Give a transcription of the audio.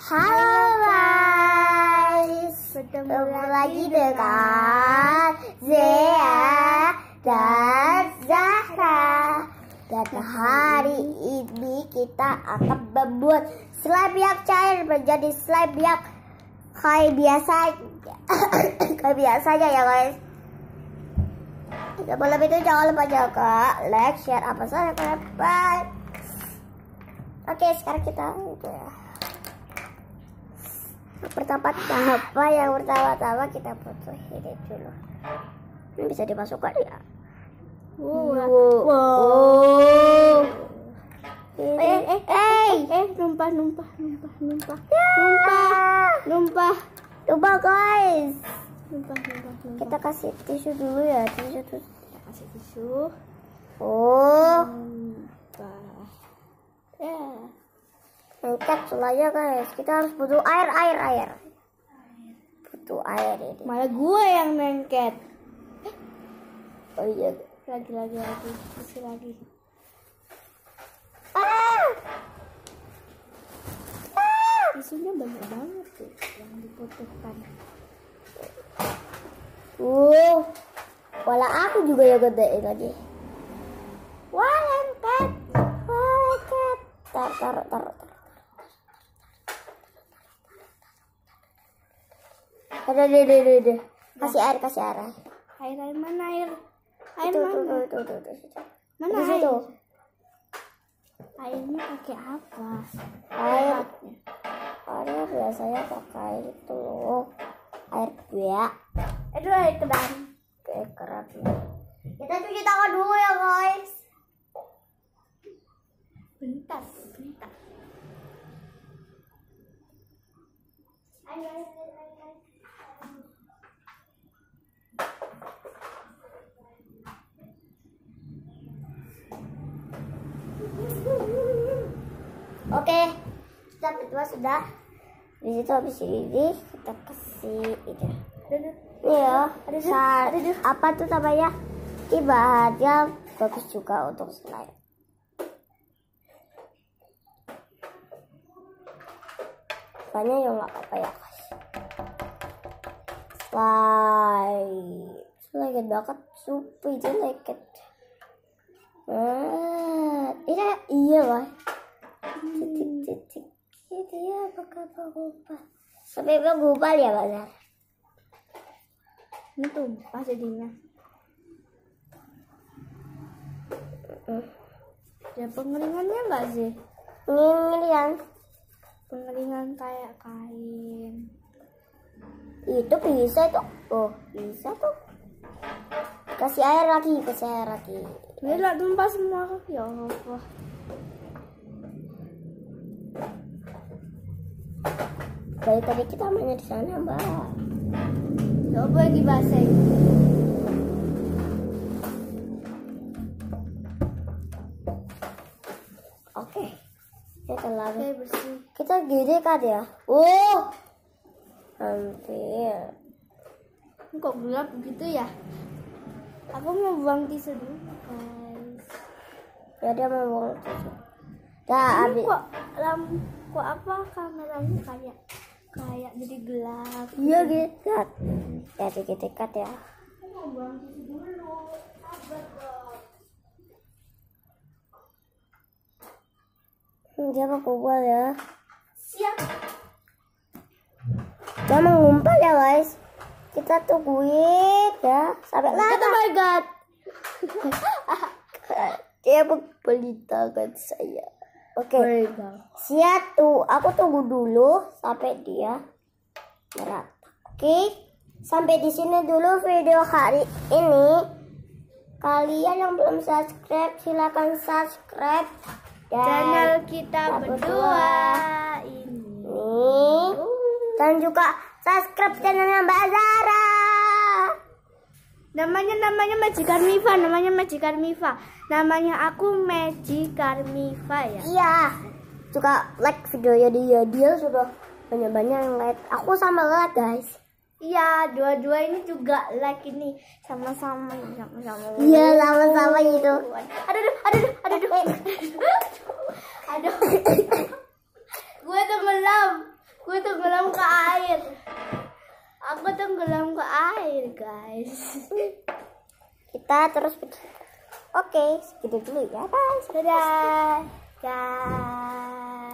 Halo guys, ketemu lagi dengan Zea dan Zahra. Dan hari ini kita akan membuat slime yang cair menjadi slime yang kayak biasanya ya guys. Sebelum itu jangan lupa jaga like, share, apa saja kalian. Oke, sekarang kita yang pertama kita foto ini dulu. Ini bisa dimasukkan ya. Numpah guys. Kita kasih tisu dulu ya, kita kasih tisu. Lengket sulanya guys, kita harus butuh air. Butuh air ini. Malah gue yang lengket. Oh iya. Lagi. Isi lagi. Tisunya banyak banget tuh yang dibutuhkan. Wala aku juga ya gedein lagi. Wah, lengket. Taruh. Ada. Kasih air. Air mana air? Tuh. Mana di air? situ. Airnya pakai apa? Airnya biasanya pakai itu loh. Air biak. Aduh, air keran. Keran. Kita cuci tangan dulu ya guys. Bentar. Ayo. Oke, step kedua sudah. Di situ habis ini kita kasih ini. Iya, apa tuh namanya? Ini bahannya bagus juga untuk slime. Banyak yang nggak apa-apa ya guys. Lengket banget, super itu lengket. Iya lah. Titik. Dia bakal berubah. Sampai berubah ya Bazar. Ini tumpah jadinya. Ada pengeringannya nggak sih? Pengeringan kayak kain. Itu bisa tuh. Bisa tuh. Kasih air lagi. Ini lah tumpah semua. Ya Allah. Dari tadi kita mainnya di sana, Mbak. Coba lagi basah. Oke. Kita lagi bersih. Kita gini kan ya. Hampir. Kok gelap gitu ya? Aku mau buang tisu dulu, guys. Ya dia mau buang tisu. Habis. Kok apa kameranya kayak jadi gelap? Iya gitu. Ya dikit-dikit ya. Aku mau buang tisu dulu. Sabar dong. Dia mau kumpul ya. Siap. Dia mau ngumpul ya guys. Kita tungguin ya sampai lama. Oh my god. Dia membeli tangan saya. Oke. Siap tuh. Aku tunggu dulu sampai dia merata. Oke. Sampai di sini dulu video hari ini. Kalian yang belum subscribe silakan subscribe Channel kita berdua ini. Dan juga subscribe channelnya Mbak Zara. Namanya Majikan Mifa. Namanya aku Majikan Mifa ya. Iya. Juga like videonya dia sudah banyak yang like. Aku sama like guys. Iya, dua-dua ini juga like ini sama-sama. Iya, sama-sama gitu. Aduh. Gue tenggelam. air. Aku tenggelam ke air, guys. Kita terus. Oke, segitu dulu ya. Bye. Dadah. Dadah.